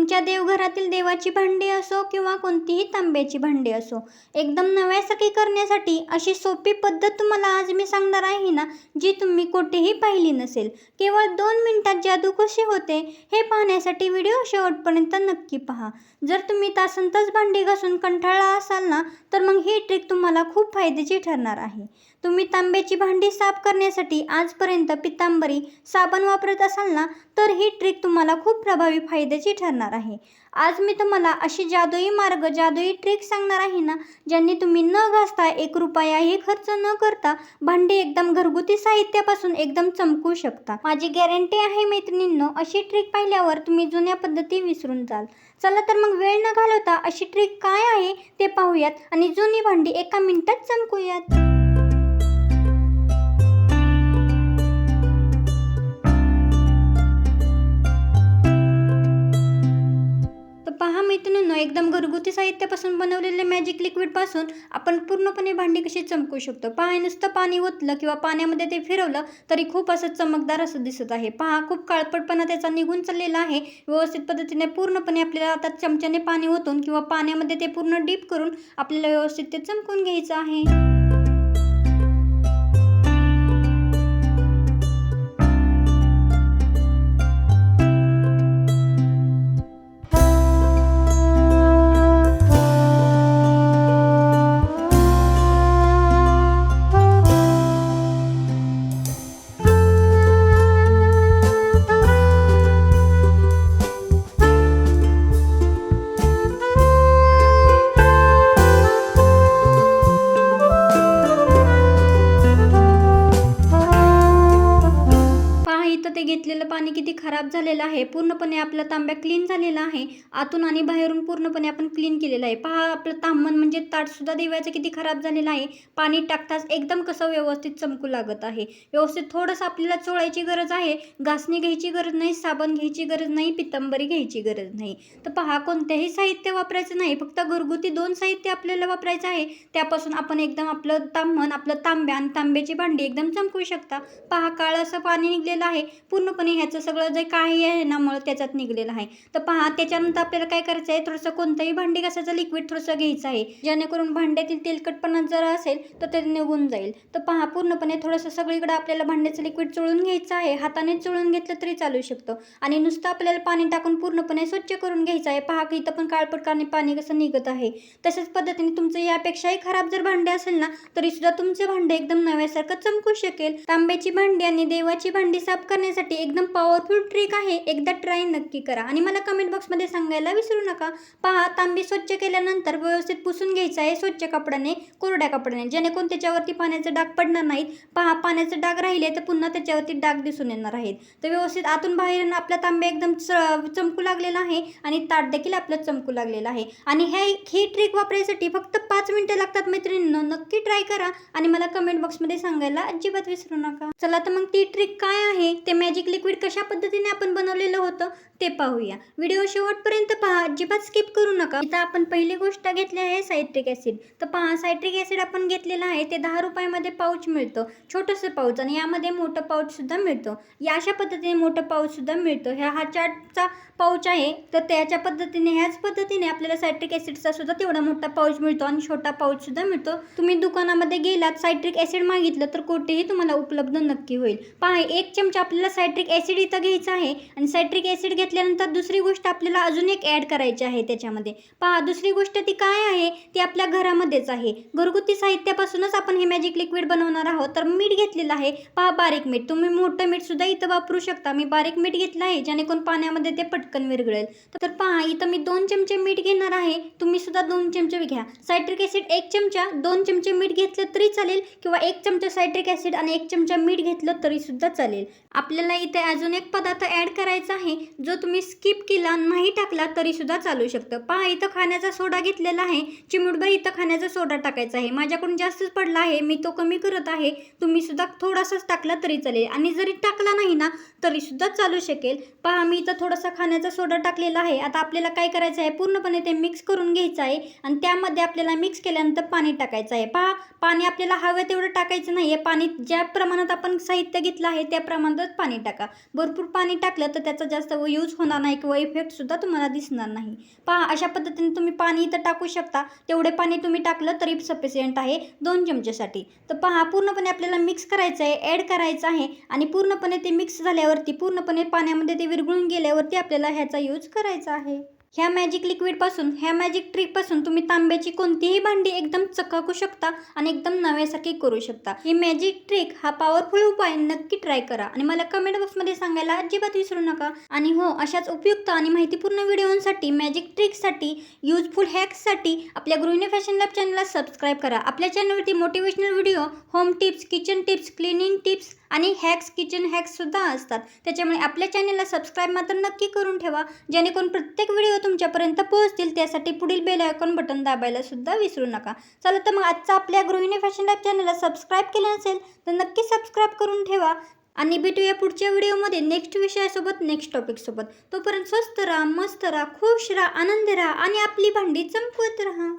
तुमच्या देवघरातील देवाची भांडी असो किंवा कोणतीही तांब्याची भांडी असो, एकदम नव्यासारखी करण्यासाठी अशी सोपी पद्धत तुम्हाला आज मी सांगणार आहे ना, जी तुम्ही कुठेही पाहिली नसेल. केवळ 2 मिनिटात जादू कशी होते हे पाहण्यासाठी व्हिडिओ शेवटपर्यंत नक्की पहा. जर तुम्ही तासनतास भांडी घासून कंटाळला असाल ना, तर मग ही ट्रिक तुम्हाला खूप फायद्याची ठरणार आहे. तुम्ही तांब्याची भांडी साफ करण्यासाठी आजपर्यंत पितांबरी, साबण वापरत असाल ना, तर ही ट्रिक तुम्हाला खूप प्रभावी फायद्याची ठरणार आहे. आज मी तुम्हाला अशी जादुई मार्ग, जादुई ट्रिक सांगणार आहे ना, ज्यांनी तुम्ही न घासता 1 रुपयाही खर्च न करता भांडी एकदम घरगुती साहित्यापासून एकदम चमकू शकता. माझी गॅरंटी आहे मैत्रिणींनो, अशी ट्रिक पाहिल्यावर तुम्ही जुन्या पद्धती विसरून जाल. चला तर मग वेळ न घालवता अशी ट्रिक काय आहे ते पाहूयात आणि जुनी भांडी एका मिनिटात चमकूयात. पहा मैत्रिणींनो, एकदम घरगुती साहित्यापासून बनवलेले मॅजिक लिक्विडपासून आपण पूर्णपणे भांडी कशी चमकू शकतो. पहा, नुसतं पाणी ओतलं किंवा पाण्यामध्ये ते फिरवलं तरी खूप असं चमकदार असं दिसत आहे. पहा, खूप काळपटपणा त्याचा निघून चाललेला आहे. व्यवस्थित पद्धतीने पूर्णपणे आपल्याला आता चमच्याने पाणी ओतून किंवा पाण्यामध्ये ते पूर्ण डीप करून आपल्याला व्यवस्थित ते चमकून घ्यायचं आहे. ते घेतलेलं पाणी किती खराब झालेलं आहे. पूर्णपणे आपला तांब्या क्लीन झालेला आहे. आतून आणि बाहेरून पूर्णपणे आपण क्लीन केलेलं आहे. पहा, आपलं तांबण म्हणजे ताटसुद्धा देवाचं किती खराब झालेलं आहे. पाणी टाकताच एकदम कसं व्यवस्थित चमकू लागत आहे. व्यवस्थित थोडंसं आपल्याला चोळायची गरज आहे. घासणी घ्यायची गरज नाही, साबण घ्यायची गरज नाही, पितंबरी घ्यायची गरज नाही. तर पहा, कोणतेही साहित्य वापरायचं नाही, फक्त घरगुती 2 साहित्य आपल्याला वापरायचं आहे. त्यापासून आपण एकदम आपलं तांबण, आपलं तांब्या आणि तांब्याची भांडी एकदम चमकू शकता. पहा, काळं असं पाणी निघलेलं आहे. पूर्णपणे ह्याचं सगळं जे काही आहे ना मळ त्याच्यात निघलेलं आहे. तर पहा, त्याच्यानंतर आपल्याला काय करायचं आहे, थोडंसं कोणतंही भांडी घासायचं लिक्विड थोडंसं घ्यायचं आहे, जेणेकरून भांड्यातील तेलकटपणा जर असेल तर ते निघून जाईल. तर पहा, पूर्णपणे थोडंसं सगळीकडे आपल्याला भांड्याचं लिक्विड चोळून घ्यायचं आहे. हाताने चोळून घेतलं तरी चालू शकतं आणि नुसतं आपल्याला पाणी टाकून पूर्णपणे स्वच्छ करून घ्यायचं आहे. पहा की इथं पण काळपटकाने पाणी कसं निघत आहे. तशाच पद्धतीने तुमचं यापेक्षाही खराब जर भांडे असेल ना, तरी सुद्धा तुमचे भांडे एकदम नव्यासारखं चमकू शकेल. तांब्याची भांडी आणि देवाची भांडी साफ करण्यासाठी एकदम पॉवरफुल ट्रिक आहे. एकदा ट्राय नक्की करा आणि मला कमेंट बॉक्समध्ये सांगायला विसरू नका. पहा, तांबी स्वच्छ केल्यानंतर व्यवस्थित पुसून घ्यायचं आहे स्वच्छ कपड्याने, कोरड्या कपड्याने, जेणेकरून त्याच्यावरती पाण्याचे डाग पडणार नाहीत. पहा, पाण्याचे डाग राहिले तर पुन्हा त्याच्यावरती डाग दिसून येणार आहेत. तर व्यवस्थित आतून बाहेरून आपला तांब्या एकदम चमकू लागलेला आहे आणि ताट देखील आपलं चमकू लागलेलं आहे. आणि ही ट्रिक वापरायसाठी फक्त 5 मिनिटं लागतात मैत्रिणींनो. नक्की ट्राय करा आणि मला कमेंट बॉक्समध्ये सांगायला अजिबात विसरू नका. चला तर मग ती ट्रिक काय आहे, ते मॅजिक लिक्विड कशा पद्धतीने आपण बनवलेलं होतं ते पाहूया. व्हिडिओ शेवटपर्यंत पहा, अजिबात स्किप करू नका. इथं आपण पहिली गोष्ट घेतली आहे सायट्रिक ॲसिड. तर पहा, सायट्रिक ॲसिड आपण घेतलेलं आहे. ते 10 रुपयामध्ये पाऊच मिळतं, छोटंसं पाऊच, आणि यामध्ये मोठं पाऊच सुद्धा मिळतं. या अशा पद्धतीने मोठं पाऊच सुद्धा मिळतं. हा चार्टचा पाऊच आहे. तर त्याच्या पद्धतीने ह्याच पद्धतीने आपल्याला सायट्रिक ॲसिडचा सुद्धा तेवढा मोठा पाऊच मिळतो आणि छोटा पाऊच सुद्धा मिळतो. तुम्ही दुकानामध्ये गेलात, सायट्रिक ॲसिड मागितलं तर कुठेही तुम्हाला उपलब्ध नक्की होईल. पहा, 1 चमचा आपल्याला सायट्रिक ॲसिड इथं घ्यायचं आहे आणि सायट्रिक ॲसिड घेतल्यानंतर दुसरी गोष्ट आपल्याला अजून एक ॲड करायची आहे त्याच्यामध्ये. पहा, दुसरी गोष्ट ती काय आहे, ती आपल्या घरामध्येच आहे. घरगुती साहित्यापासूनच आपण हे मॅजिक लिक्विड बनवणार आहोत. तर मीठ घेतलेलं आहे. पहा, बारीक मीठ. तुम्ही मोठं मीठ सुद्धा इथं वापरू शकता. मी बारीक मीठ घेतलं आहे, जेणेकरून पाण्यामध्ये ते पटकन विरघळेल. तर पहा, इथं मी 2 चमचे मीठ घेणार आहे. तुम्ही सुद्धा 2 चमचे घ्या. सायट्रिक ॲसिड 1 चमचा, 2 चमचे मीठ घेतलं तरी चालेल, किंवा 1 चमचा सायट्रिक ॲसिड आणि 1 चमचा मीठ घेतलं तरी सुद्धा चालेल. आपल्याला इथे अजून एक पदार्थ ॲड करायचा आहे, जो तुम्ही स्किप केला नाही टाकला तरी सुद्धा चालू शकतं. पहा, इथं खाण्याचा सोडा घेतलेला आहे. चिमूटभर इथं खाण्याचा सोडा टाकायचा आहे. माझ्याकडून जास्तच पडला आहे, मी तो कमी करत आहे. तुम्ही सुद्धा थोडासाच टाकला तरी चालेल आणि जरी टाकला नाही ना तरी सुद्धा चालू शकेल. पहा, मी इथं थोडासा खाण्याचा सोडा टाकलेला आहे. आता आपल्याला काय करायचं आहे, पूर्णपणे ते मिक्स करून घ्यायचं आहे आणि त्यामध्ये आपल्याला मिक्स केल्यानंतर पाणी टाकायचं आहे. पहा, पाणी आपल्याला हवं तेवढं टाकायचं नाही आहे. पाणी ज्या प्रमाणात आपण साहित्य घेतलं आहे त्या प्रमाणातच पाणी टाका. भरपूर पाणी टाकलं तर त्याचा जास्त यूज होणार नाही किंवा इफेक्टसुद्धा तुम्हाला दिसणार नाही. पहा अशा पद्धतीने तुम्ही पाणी इथं टाकू शकता. तेवढे पाणी तुम्ही टाकलं तरी सफिशियंट आहे 2 चमचेसाठी. तर पहा पूर्णपणे आपल्याला मिक्स करायचं आहे, ॲड करायचं आहे आणि पूर्णपणे ते मिक्स झाल्यावरती पूर्णपणे पाण्यामध्ये ते विरघळून गेल्यावरती आपल्याला ह्याचा यूज करायचा आहे. ह्या मॅजिक लिक्विडपासून, ह्या मॅजिक ट्रिकपासून तुम्ही तांब्याची कोणतीही भांडी एकदम चकाकू शकता आणि एकदम नव्यासारखी करू शकता. ही मॅजिक ट्रिक हा पॉवरफुल उपाय नक्की ट्राय करा आणि मला कमेंट बॉक्समध्ये सांगायला अजिबात विसरू नका. आणि हो, अशाच उपयुक्त आणि माहितीपूर्ण व्हिडिओसाठी, मॅजिक ट्रिक्ससाठी, युजफुल हॅक्ससाठी आपल्या गृहिणी फॅशन लॅब चॅनलला सबस्क्राईब करा. आपल्या चॅनलवरती motivational video, home tips, kitchen tips, cleaning tips आणि हॅक्स, किचन हॅक्ससुद्धा असतात. त्याच्यामुळे आपल्या चॅनलला सबस्क्राईब मात्र नक्की करून ठेवा, जेणेकरून प्रत्येक व्हिडिओ तुमच्यापर्यंत पोहोचतील. त्यासाठी पुढील बेल आयकॉन बटन दाबायला सुद्धा विसरू नका. चला तर मग आजचा आपल्या गृहिणी फॅशन लॅब चॅनलला सबस्क्राईब केलं नसेल तर नक्की सबस्क्राईब करून ठेवा आणि भेटूया पुढच्या व्हिडिओमध्ये नेक्स्ट विषयासोबत, नेक्स्ट टॉपिकसोबत. तोपर्यंत स्वस्त राहा, मस्त राहा, खुश राहा, आनंदी राहा आणि आपली भांडी चमकवत राहा.